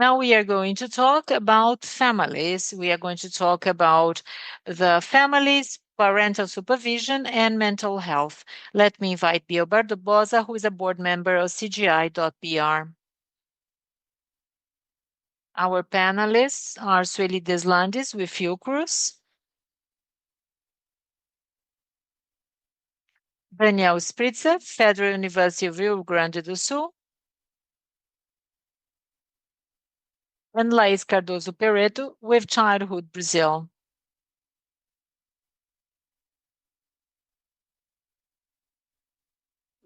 Now we are going to talk about families. We are going to talk about the families, parental supervision, and mental health. Let me invite Bia Barbosa, who is a board member of CGI.br. Our panelists are Sueli Deslandes with Fiocruz, Daniel Spritzer, Federal University of Rio Grande do Sul, and Laís Cardoso Pereto with Childhood Brazil.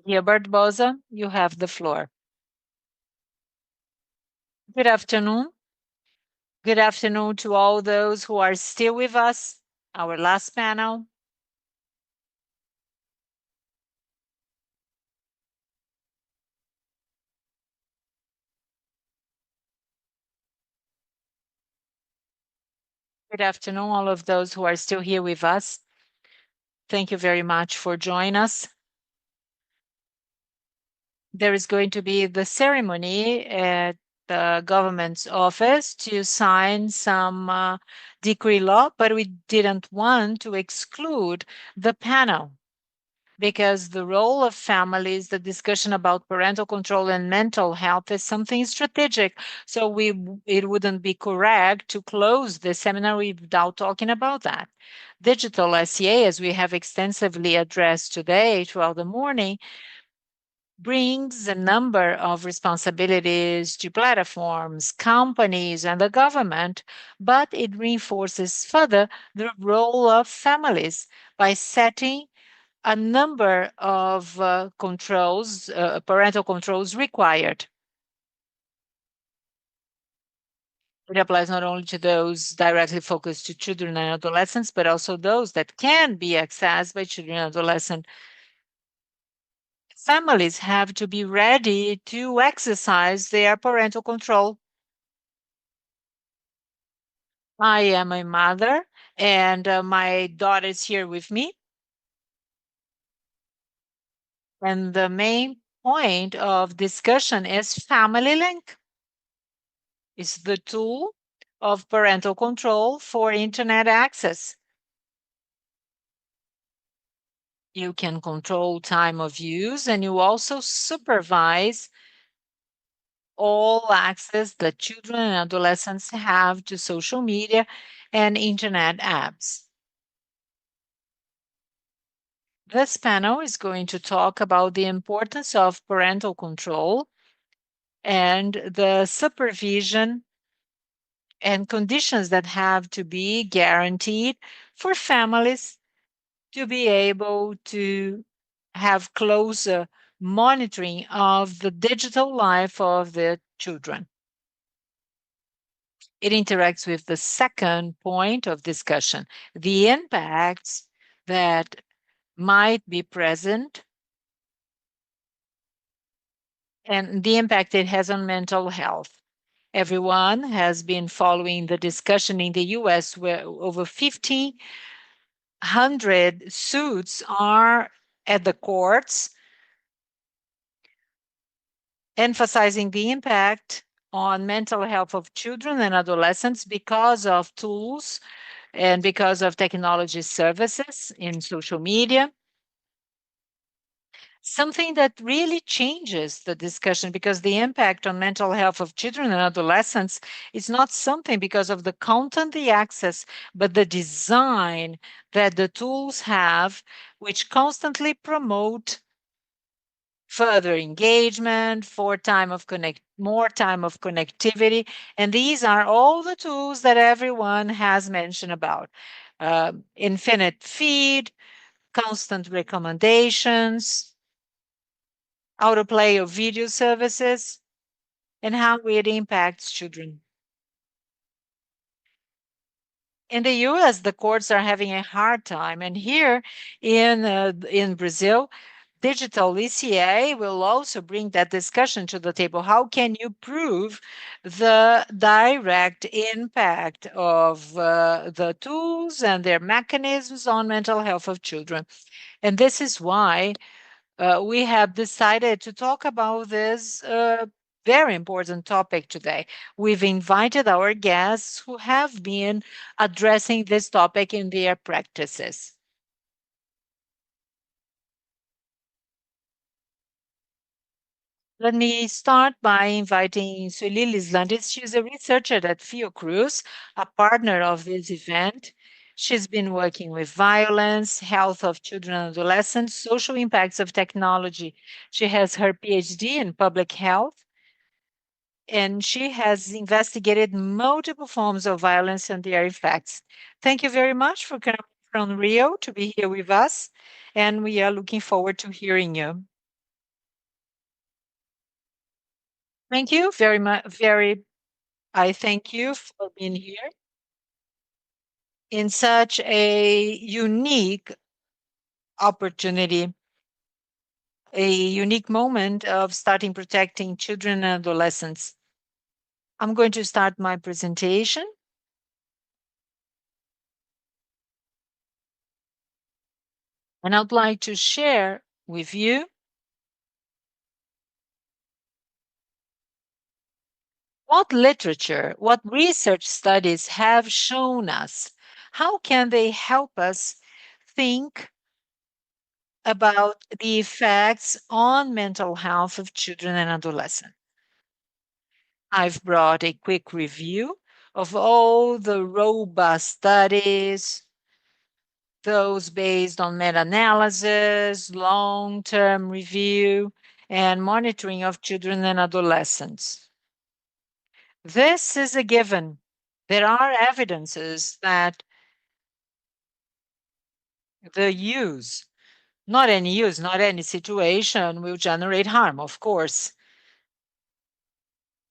Bia Barbosa, you have the floor. Good afternoon. Good afternoon to all those who are still with us, our last panel. Good afternoon, all of those who are still here with us. Thank you very much for joining us. There is going to be the ceremony at the government's office to sign some decree law, but we didn't want to exclude the panel because the role of families, the discussion about parental control and mental health is something strategic. So it wouldn't be correct to close the seminar without talking about that. Digital SCA, as we have extensively addressed today throughout the morning, brings a number of responsibilities to platforms, companies, and the government, but it reinforces further the role of families by setting a number of controls, parental controls required. It applies not only to those directly focused to children and adolescents, but also those that can be accessed by children and adolescents. Families have to be ready to exercise their parental control. I am a mother, and my daughter is here with me. And the main point of discussion is Family Link. It's the tool of parental control for internet access. You can control time of use, and you also supervise all access that children and adolescents have to social media and internet apps. This panel is going to talk about the importance of parental control and the supervision and conditions that have to be guaranteed for families to be able to have closer monitoring of the digital life of their children. It interacts with the second point of discussion, the impacts that might be present and the impact it has on mental health. Everyone has been following the discussion in the US where over 1,500 suits are at the courts emphasizing the impact on mental health of children and adolescents because of tools and because of technology services in social media. Something that really changes the discussion because the impact on mental health of children and adolescents is not something because of the content, the access, but the design that the tools have, which constantly promote further engagement, more time of connectivity. And these are all the tools that everyone has mentioned about. Infinite feed, constant recommendations, autoplay of video services, and how it impacts children. In the US, the courts are having a hard time. And here in Brazil, digital ECA will also bring that discussion to the table. How can you prove the direct impact of the tools and their mechanisms on mental health of children? And this is why we have decided to talk about this very important topic today. We've invited our guests who have been addressing this topic in their practices. Let me start by inviting Sueli Lislandis. She's a researcher at Fiocruz, a partner of this event. She's been working with violence, health of children and adolescents, social impacts of technology. She has her PhD in public health, and she has investigated multiple forms of violence and their effects. Thank you very much for coming from Rio to be here with us, and we are looking forward to hearing you. Thank you very much. I thank you for being here in such a unique opportunity, a unique moment of starting protecting children and adolescents. I'm going to start my presentation, and I'd like to share with you what literature, what research studies have shown us. How can they help us think about the effects on mental health of children and adolescents? I've brought a quick review of all the robust studies, those based on meta analysis, long term review, and monitoring of children and adolescents. This is a given. There are evidences that the use, not any situation will generate harm, of course.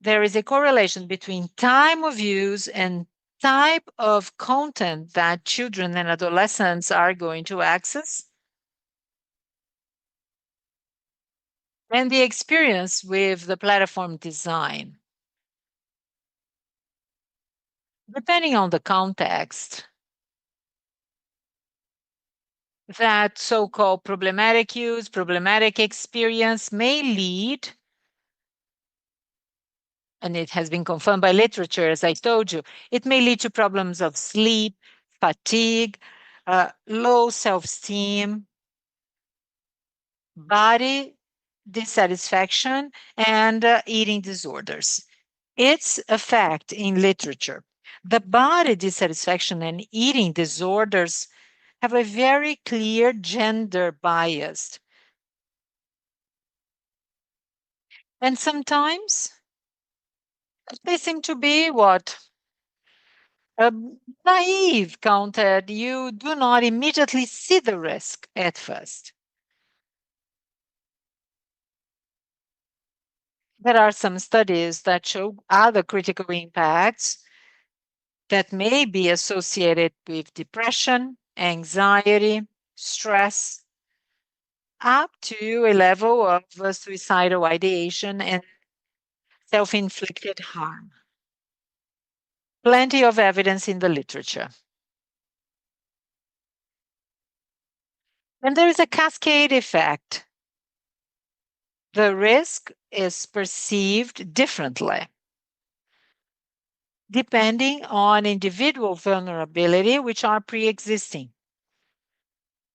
There is a correlation between time of use and type of content that children and adolescents are going to access, and the experience with the platform design. Depending on the context, that so called problematic use, problematic experience may lead, and it has been confirmed by literature, as I told you, it may lead to problems of sleep, fatigue, low self esteem, body dissatisfaction, and eating disorders. It's a fact in literature. The body dissatisfaction and eating disorders have a very clear gender bias. And sometimes they seem to be what? Uh, Naive counted. You do not immediately see the risk at first. There are some studies that show other critical impacts that may be associated with depression, anxiety, stress, up to a level of suicidal ideation and self inflicted harm. Plenty of evidence in the literature. And there is a cascade effect. The risk is perceived differently depending on individual vulnerability, which are pre existing.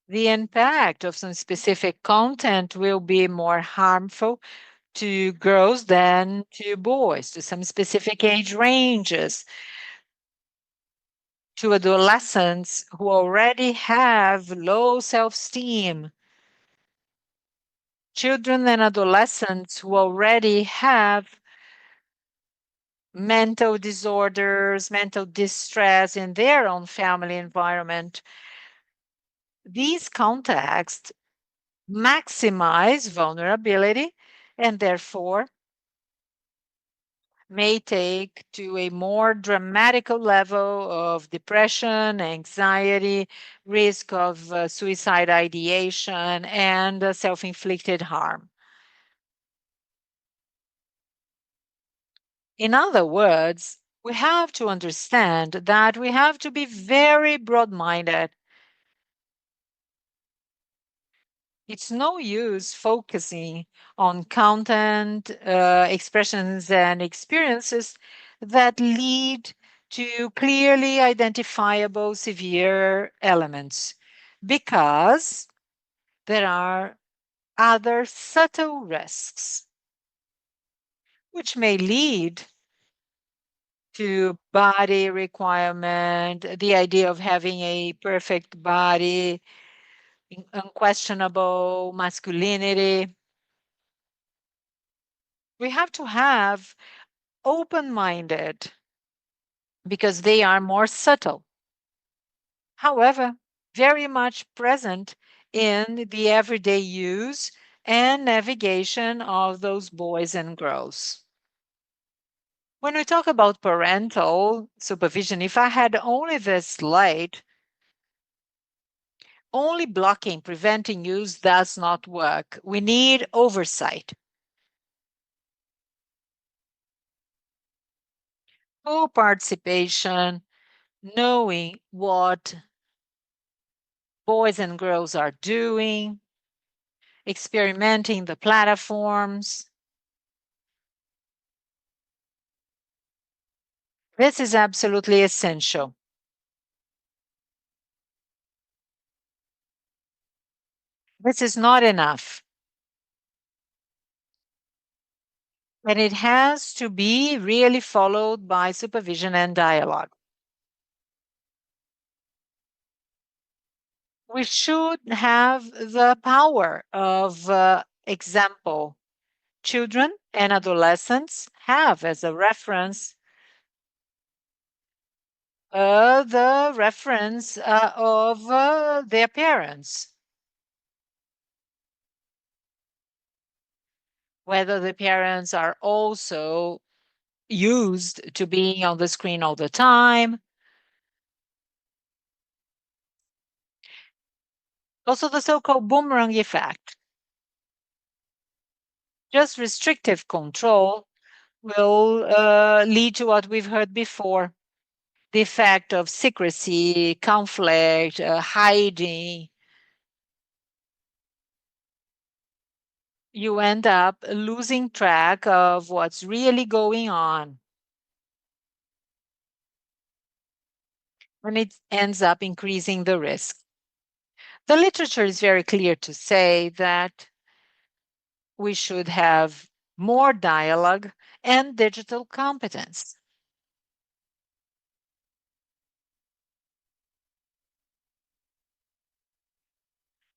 The impact of some specific content will be more harmful to girls than to boys, to some specific age ranges, to adolescents who already have low self esteem, children and adolescents who already have mental disorders, mental distress in their own family environment. These contexts maximize vulnerability and therefore may take to a more dramatical level of depression, anxiety, risk of suicide ideation, and self inflicted harm. In other words, we have to understand that we have to be very broad minded. It's no use focusing on content, expressions, and experiences that lead to clearly identifiable severe elements because there are other subtle risks which may lead to body requirement, the idea of having a perfect body, unquestionable masculinity. We have to have open minded because they are more subtle. However, very much present in the everyday use and navigation of those boys and girls. When we talk about parental supervision, if I had only this slide, only blocking, preventing use does not work. We need oversight. Full participation, knowing what boys and girls are doing, experimenting the platforms. This is absolutely essential. This is not enough. And it has to be really followed by supervision and dialogue. We should have the power of example. Children and adolescents have as a reference the reference of their parents, whether the parents are also used to being on the screen all the time. Also, the so called boomerang effect. Just restrictive control will lead to what we've heard before, the effect of secrecy, conflict, hiding. You end up losing track of what's really going on. And it ends up increasing the risk. The literature is very clear to say that we should have more dialogue and digital competence.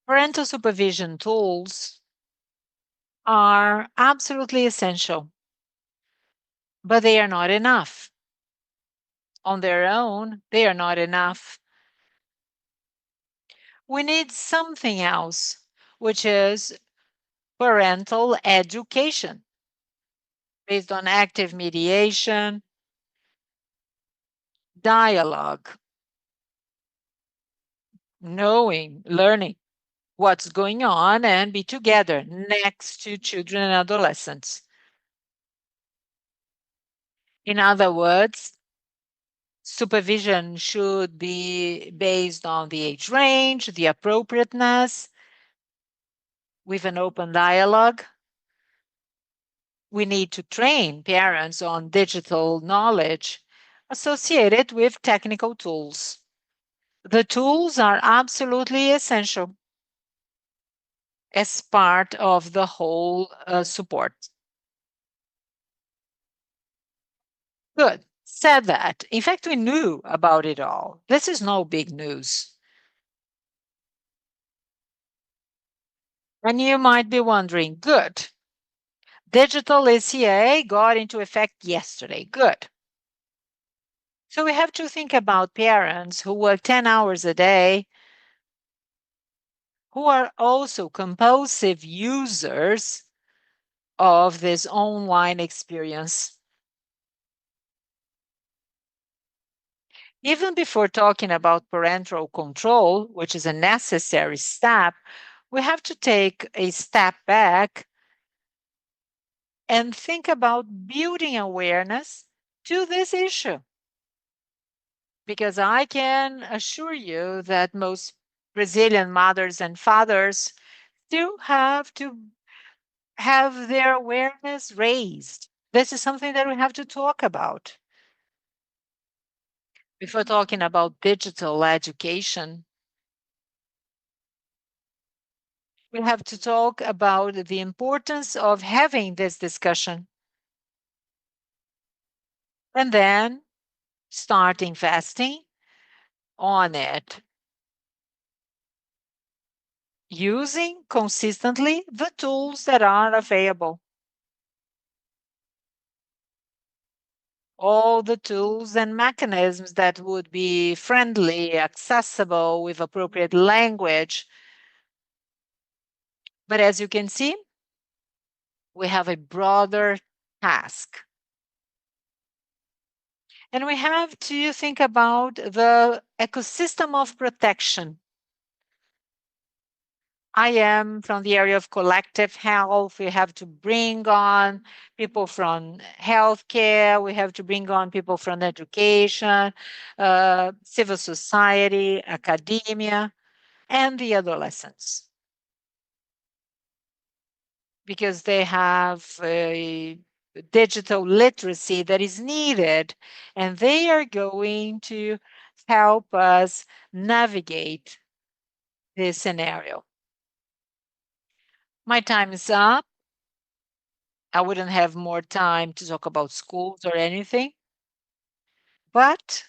Parental supervision tools are absolutely essential, but they are not enough. On their own, they are not enough. We need something else, which is parental education based on active mediation, dialogue, knowing, learning what's going on, and be together next to children and adolescents. In other words, supervision should be based on the age range, the appropriateness, with an open dialogue. We need to train parents on digital knowledge associated with technical tools. The tools are absolutely essential as part of the whole support. Good. Said that. In fact, we knew about it all. This is no big news. And you might be wondering, good. Digital ECA got into effect yesterday. Good. So we have to think about parents who work 10 hours a day, who are also compulsive users of this online experience. Even before talking about parental control, which is a necessary step, we have to take a step back and think about building awareness to this issue. Because I can assure you that most Brazilian mothers and fathers still have to have their awareness raised. This is something that we have to talk about. If we're talking about digital education, we have to talk about the importance of having this discussion and then start investing on it, using consistently the tools that are available. All the tools and mechanisms that would be friendly, accessible, with appropriate language. But as you can see, we have a broader task. And we have to think about the ecosystem of protection. I am from the area of collective health. We have to bring on people from healthcare. We have to bring on people from education, civil society, academia, and the adolescents, because they have a digital literacy that is needed, and they are going to help us navigate this scenario. My time is up. I wouldn't have more time to talk about schools or anything, but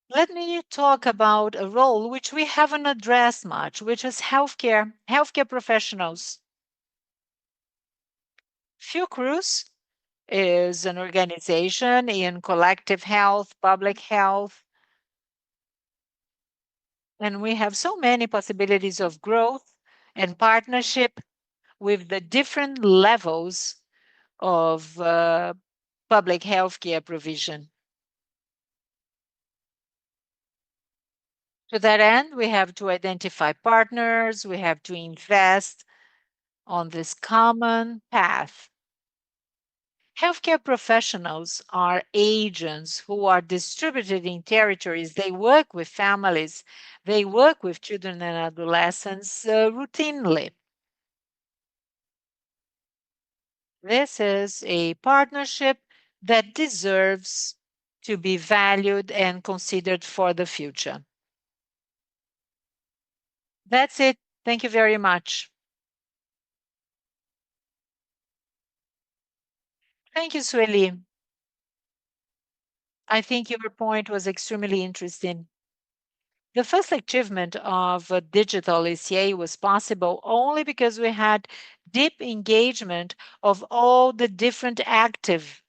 let me talk about a role which we haven't addressed much, which is healthcare professionals. Fiocruz is an organization in collective health, public health, and we have so many possibilities of growth and partnership with the different levels of public healthcare provision. To that end, we have to identify partners, we have to invest on this common path. Healthcare professionals are agents who are distributed in territories. They work with families, they work with children and adolescents routinely. This is a partnership that deserves to be valued and considered for the future. That's it. Thank you very much. Thank you, Sueli. I think your point was extremely interesting. The first achievement of digital ECA was possible only because we had deep engagement of all the different active,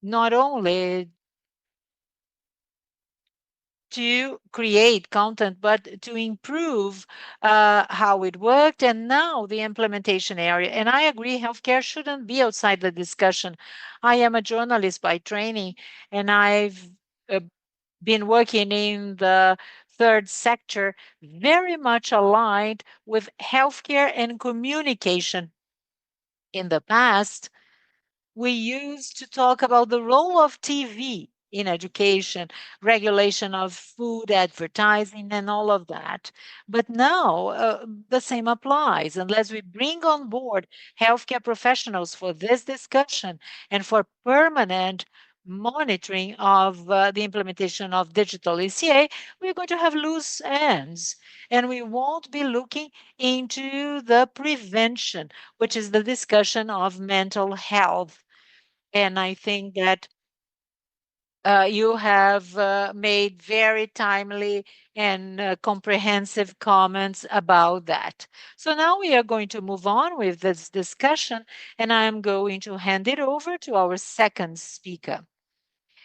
not only to create content, but to improve how it worked and now the implementation area. And I agree, healthcare shouldn't be outside the discussion. I am a journalist by training, and I've uh, been working in the third sector, very much aligned with healthcare and communication. In the past, we used to talk about the role of TV in education, regulation of food advertising, and all of that. But now the same applies. Unless we bring on board healthcare professionals for this discussion and for permanent monitoring of the implementation of digital ECA, we're going to have loose ends. And we won't be looking into the prevention, which is the discussion of mental health. And I think that you have made very timely and comprehensive comments about that. So now we are going to move on with this discussion, and I am going to hand it over to our second speaker.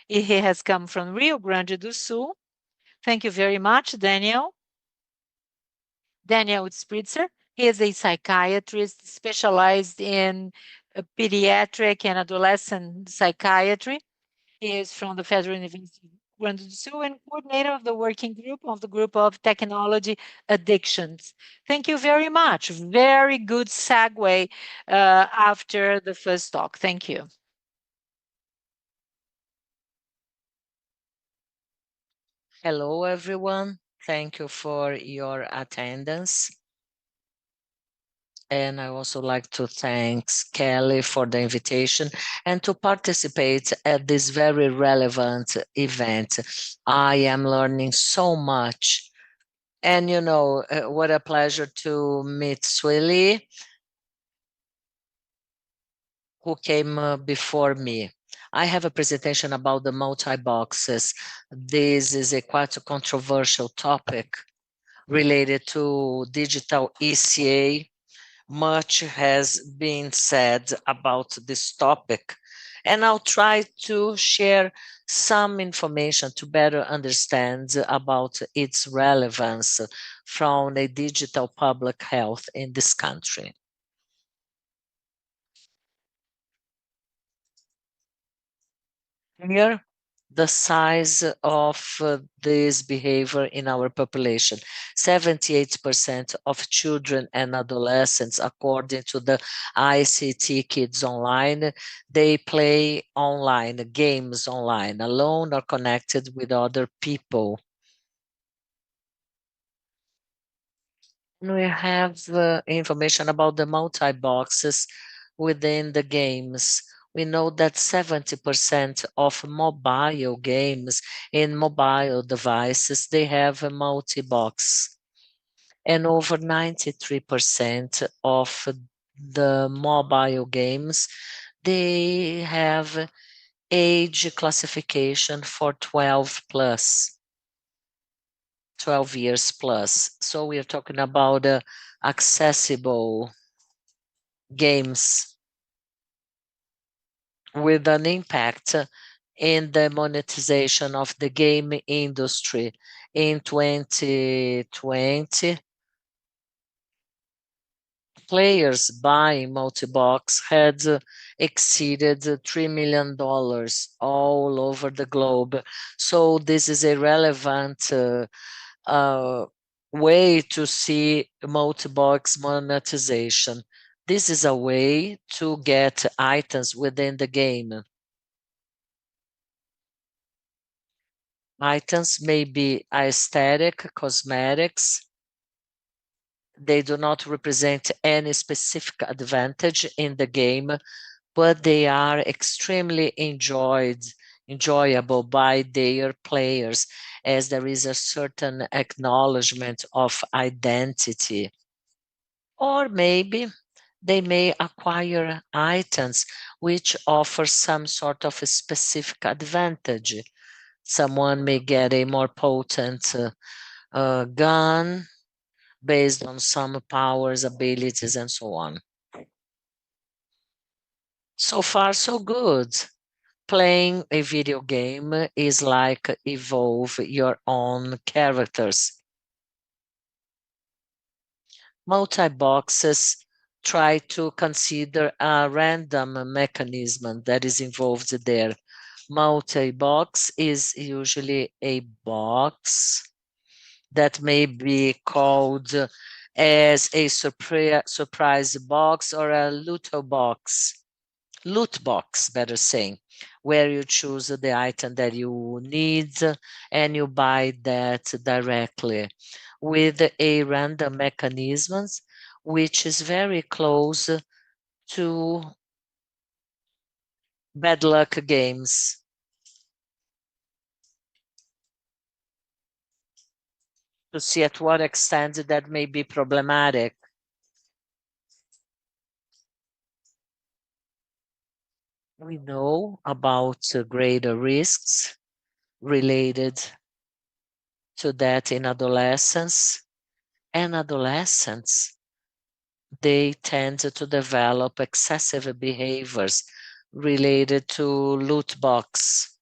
He has come from Rio Grande do Sul. Thank you very much, Daniel. Daniel Spritzer. He is a psychiatrist specialized in pediatric and adolescent psychiatry. He is from the Federal University of Rio Grande do Sul and coordinator of the working group of the group of technology addictions. Thank you very much. Very good segue after the first talk. Thank you. Hello, everyone. Thank you for your attendance. And I also like to thank Kelly for the invitation and to participate at this very relevant event. I am learning so much. And what a pleasure to meet Swilly, who came before me. I have a presentation about the multi-boxes. This is a quite a controversial topic related to digital ECA. Much has been said about this topic, and I'll try to share some information to better understand about its relevance from a digital public health in this country. Here, the size of this behavior in our population. 78% of children and adolescents, according to the ICT Kids Online, they play online, games online, alone or connected with other people. We have information about the multi-boxes within the games. We know that 70% of mobile games in mobile devices, they have a multi-box. And over 93% of the mobile games, they have age classification for 12 plus. 12 years plus. So we are talking about accessible games with an impact in the monetization of the game industry. In 2020, players buying multi-box had exceeded $3 million all over the globe. So this is a relevant way to see multi-box monetization. This is a way to get items within the game. Items may be aesthetic, cosmetics. They do not represent any specific advantage in the game, but they are extremely enjoyable by their players, as there is a certain acknowledgement of identity. Or maybe they may acquire items which offer some sort of a specific advantage. Someone may get a more potent gun based on some powers, abilities, and so on. So far, so good. Playing a video game is like evolve your own characters. Multi-boxes try to consider a random mechanism that is involved there. Multi-box is usually a box that may be called as a surprise box or a loot box, better saying, where you choose the item that you need and you buy that directly with a random mechanisms, which is very close to bad luck games. To see at what extent that may be problematic. We know about greater risks related to that in adolescence, and adolescents, they tend to develop excessive behaviors related to loot box,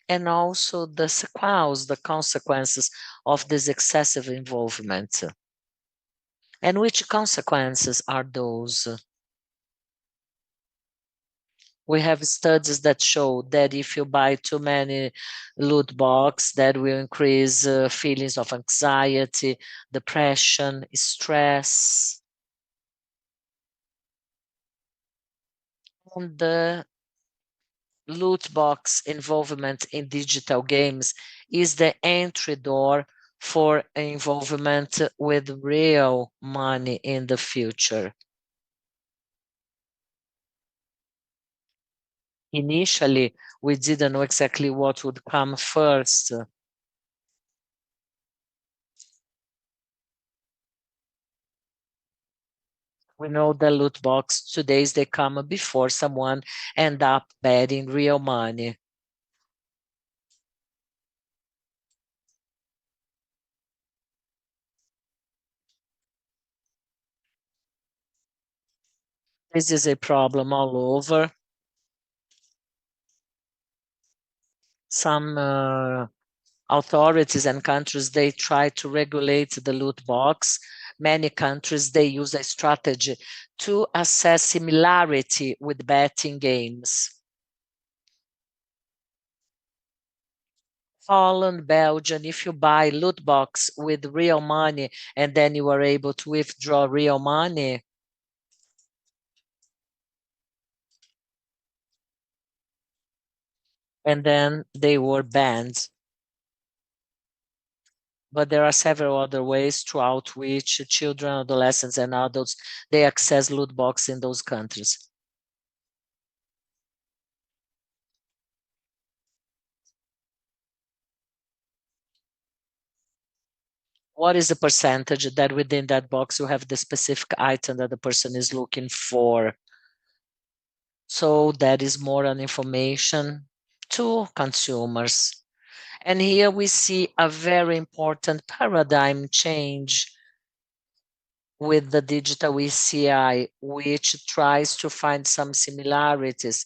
and also the sequels, the consequences of this excessive involvement. And which consequences are those? We have studies that show that if you buy too many loot box, that will increase feelings of anxiety, depression, stress. And the loot box involvement in digital games is the entry door for involvement with real money in the future. Initially, we didn't know exactly what would come first. We know the loot box today they come before someone end up betting real money. This is a problem all over. Some authorities and countries, they try to regulate the loot box. Many countries, they use a strategy to assess similarity with betting games. Holland, Belgium, if you buy loot box with real money and then you are able to withdraw real money, and then they were banned. But there are several other ways throughout which children, adolescents, and adults, they access loot box in those countries. What is the percentage that within that box you have the specific item that the person is looking for? So that is more an information to consumers. And here we see a very important paradigm change with the digital ECI, which tries to find some similarities,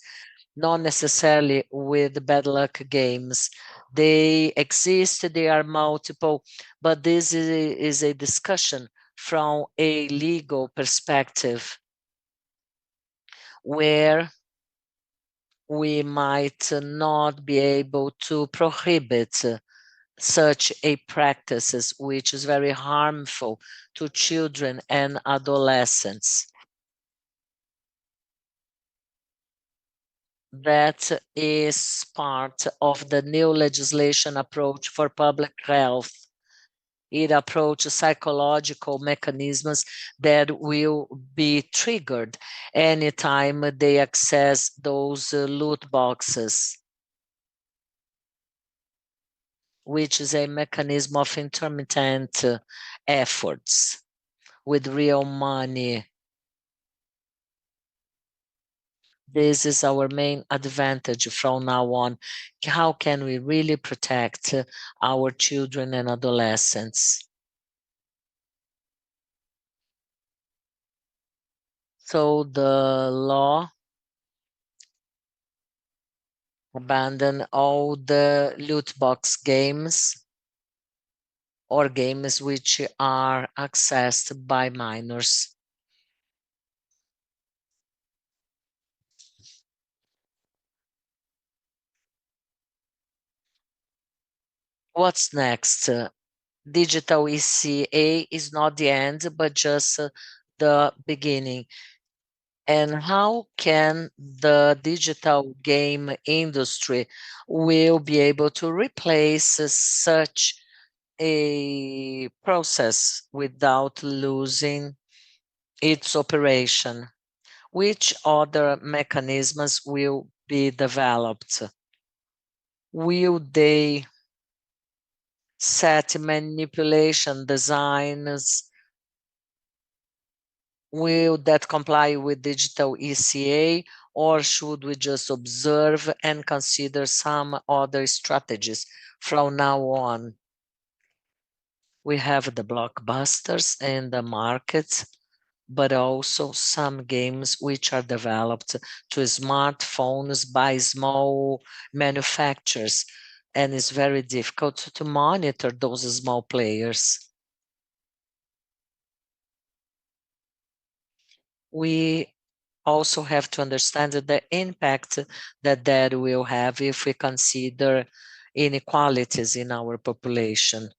not necessarily with bad luck games. They exist, they are multiple, but this is a discussion from a legal perspective where we might not be able to prohibit such a practices, which is very harmful to children and adolescents. That is part of the new legislation approach for public health. It approaches psychological mechanisms that will be triggered anytime they access those loot boxes, which is a mechanism of intermittent efforts with real money. This is our main advantage from now on. How can we really protect our children and adolescents? So the law abandoned all the loot box games or games which are accessed by minors. What's next? Digital ECA is not the end, but just the beginning. And how can the digital game industry will be able to replace such a process without losing its operation? Which other mechanisms will be developed? Will they set manipulation designs? Will that comply with digital ECA, or should we just observe and consider some other strategies from now on? We have the blockbusters in the market, but also some games which are developed to smartphones by small manufacturers, and it's very difficult to monitor those small players. We also have to understand the impact that that will have if we consider inequalities in our population.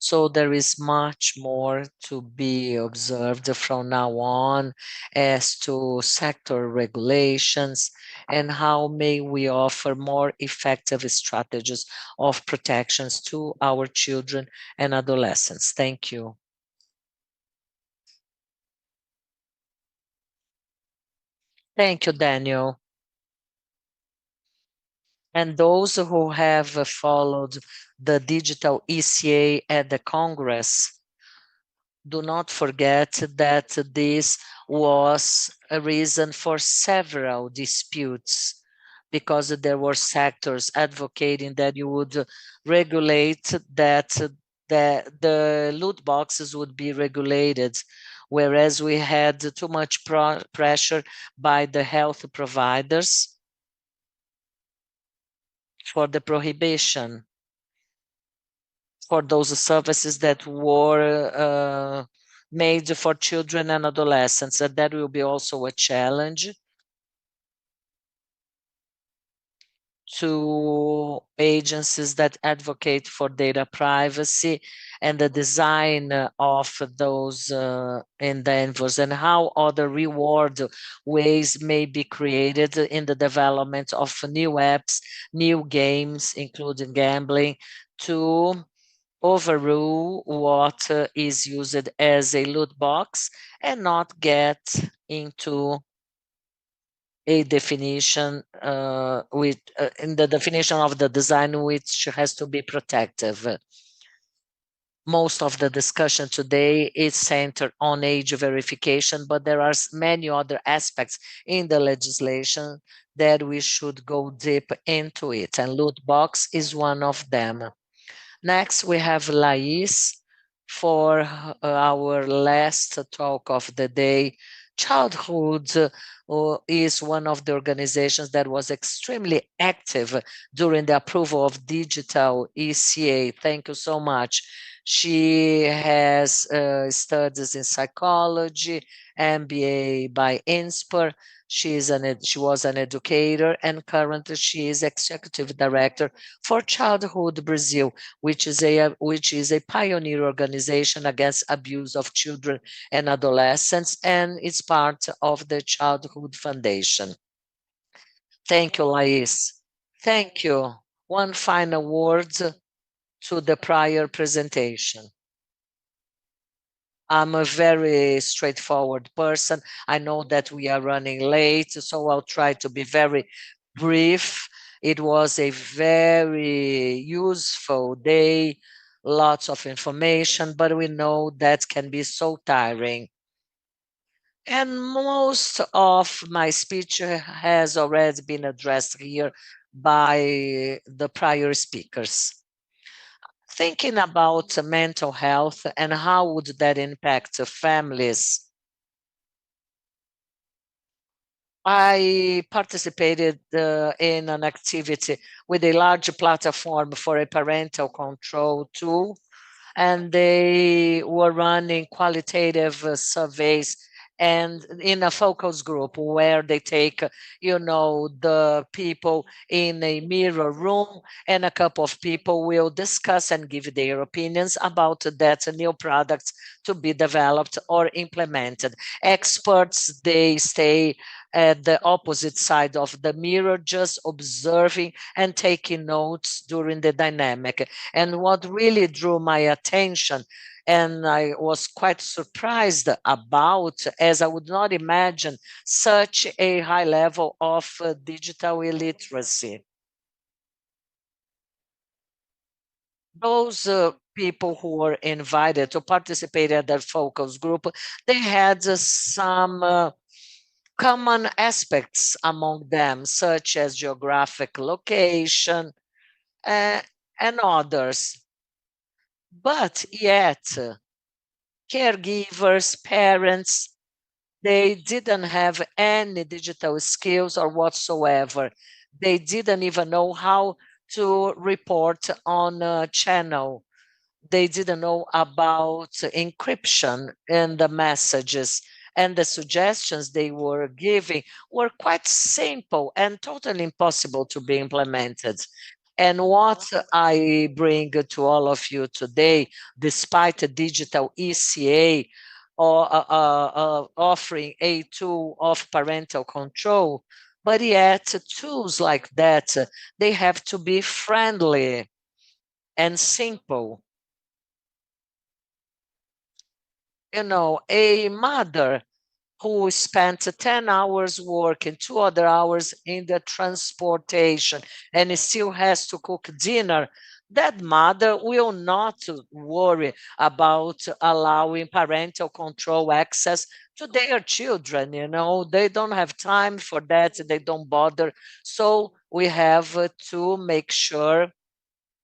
So there is much more to be observed from now on as to sector regulations and how may we offer more effective strategies of protections to our children and adolescents. Thank you. Thank you, Daniel. And those who have followed the digital ECA at the Congress, do not forget that this was a reason for several disputes because there were sectors advocating that you would regulate that the loot boxes would be regulated, whereas we had too much pressure by the health providers for the prohibition for those services that were made for children and adolescents. And that will be also a challenge to agencies that advocate for data privacy and the design of those endeavors and how other reward ways may be created in the development of new apps, new games, including gambling, to overrule what is used as a loot box and not get into a definition with in the definition of the design which has to be protective. Most of the discussion today is centered on age verification, but there are many other aspects in the legislation that we should go deep into it, and loot box is one of them. Next, we have Lais for our last talk of the day. Childhood is one of the organizations that was extremely active during the approval of digital ECA. Thank you so much. She has studies in psychology, MBA by INSPIR. She was an educator, and currently she is executive director for Childhood Brazil, which is a pioneer organization against abuse of children and adolescents, and it's part of the Childhood Foundation. Thank you, Lais. Thank you. One final word to the prior presentation. I'm a very straightforward person. I know that we are running late, so I'll try to be very brief. It was a very useful day, lots of information, but we know that can be so tiring. And most of my speech has already been addressed here by the prior speakers. Thinking about mental health and how would that impact families, I participated in an activity with a large platform for a parental control tool, and they were running qualitative surveys and in a focus group where they take the people in a mirror room, and a couple of people will discuss and give their opinions about that new product to be developed or implemented. Experts, they stay at the opposite side of the mirror, just observing and taking notes during the dynamic. And what really drew my attention, and I was quite surprised about, as I would not imagine such a high level of digital illiteracy. Those people who were invited to participate at that focus group, they had some common aspects among them, such as geographic location uh, and others. But yet, caregivers, parents, they didn't have any digital skills or whatsoever. They didn't even know how to report on a channel. They didn't know about encryption in the messages, and the suggestions they were giving were quite simple and totally impossible to be implemented. And what I bring to all of you today, despite the digital ECA or offering a tool of parental control, but yet tools like that, they have to be friendly and simple. A mother who spent 10 hours working, 2 other hours in the transportation, and still has to cook dinner, that mother will not worry about allowing parental control access to their children. They don't have time for that, they don't bother. So we have to make sure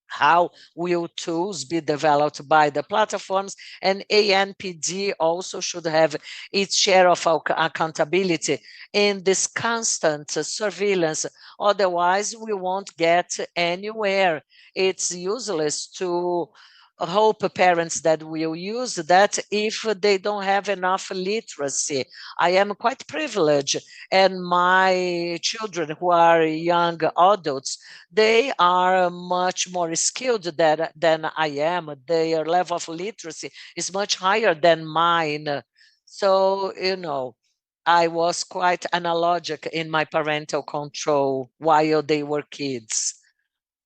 how will tools be developed by the platforms, and ANPD also should have its share of accountability in this constant surveillance. Otherwise, we won't get anywhere. It's useless to hope parents that will use that if they don't have enough literacy. I am quite privileged, and my children who are young adults, they are much more skilled than I am. Their level of literacy is much higher than mine. So, I was quite analogic in my parental control while they were kids.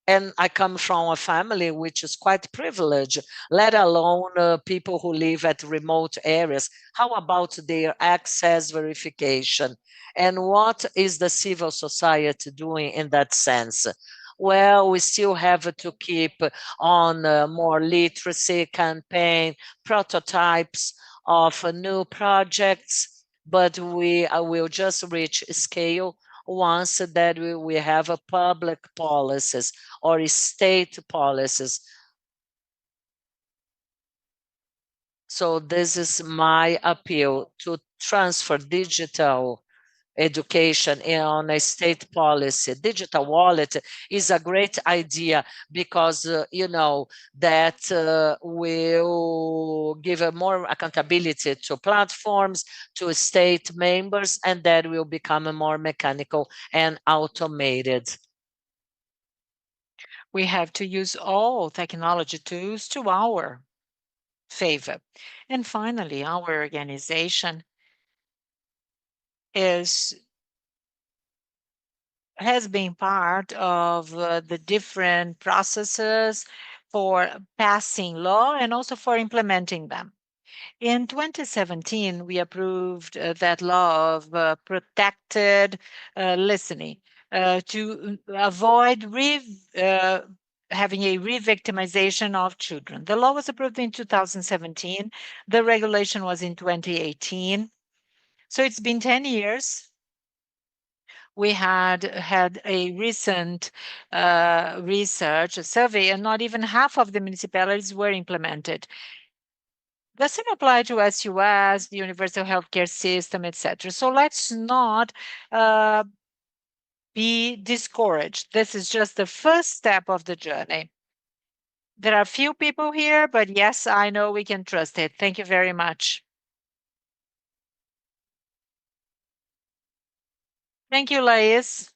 And I come from a family which is quite privileged, let alone people who live at remote areas. How about their access verification? And what is the civil society doing in that sense? Well, we still have to keep on more literacy campaign, prototypes of new projects, but we will just reach scale once that we have a public policies or state policies. So this is my appeal to transfer digital education on a state policy. Digital wallet is a great idea because, that will give more accountability to platforms, to state members, and that will become more mechanical and automated. We have to use all technology tools to our favor. And finally, our organization has been part of the different processes for passing law and also for implementing them. In 2017, we approved that law of protected listening to avoid having a re-victimization of children. The law was approved in 2017. The regulation was in 2018. So it's been 10 years. We had a recent research, a survey, and not even half of the municipalities were implemented. The same apply to SUS, the universal healthcare system, etc. So let's not uh, be discouraged. This is just the first step of the journey. There are few people here, but yes, I know we can trust it. Thank you very much. Thank you, Lais.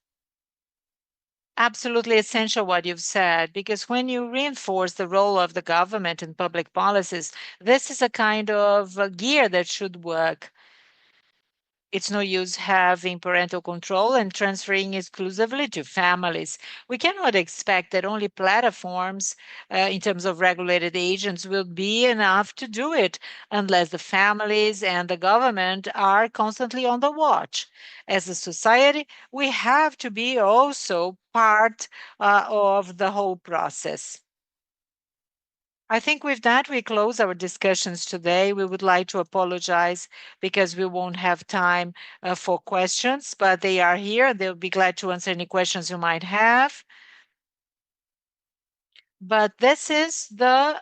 Absolutely essential what you've said, because when you reinforce the role of the government in public policies, this is a kind of gear that should work. It's no use having parental control and transferring exclusively to families. We cannot expect that only platforms, in terms of regulated agents, will be enough to do it unless the families and the government are constantly on the watch. As a society, we have to be also part of the whole process. I think with that, we close our discussions today. We would like to apologize because we won't have time for questions, but they are here. They'll be glad to answer any questions you might have. But this is the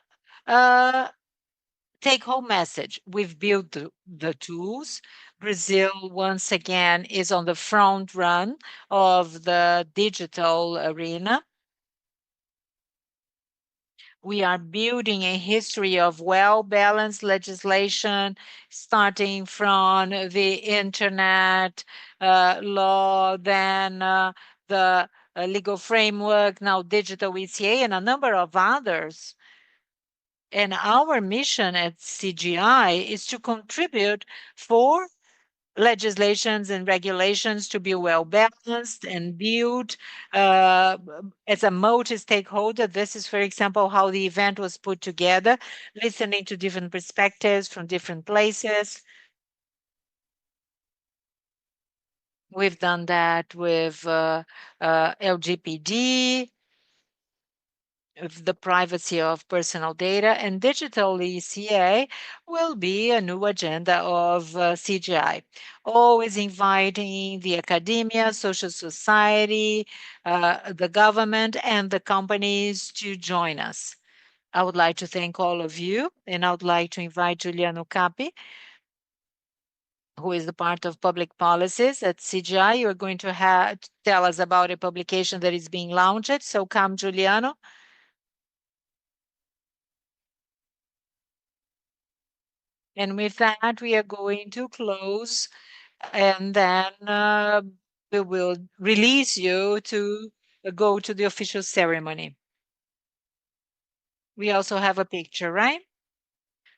take home message. We've built the tools. Brazil, once again, is on the front run of the digital arena. We are building a history of well-balanced legislation, starting from the internet law, then the legal framework, now digital ECA, and a number of others. And our mission at CGI is to contribute for legislations and regulations to be well balanced and built as a multi-stakeholder. This is, for example, how the event was put together, listening to different perspectives from different places. We've done that with LGPD, of the privacy of personal data, and digital ECA will be a new agenda of CGI, always inviting the academia, social society, the government, and the companies to join us. I would like to thank all of you, and I would like to invite Giuliano Capi, who is the part of public policies at CGI. You're going to tell us about a publication that is being launched. So come, Giuliano. And with that, we are going to close, and then we will release you to go to the official ceremony. We also have a picture, right?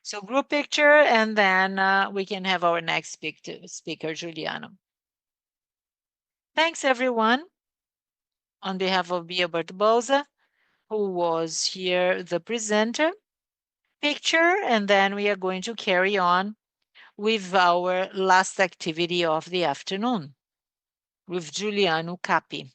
So group picture, and then we can have our next speaker, Giuliano. Thanks, everyone. On behalf of Bia Barbosa, who was here, the presenter, picture, and then we are going to carry on with our last activity of the afternoon with Giuliano Capi.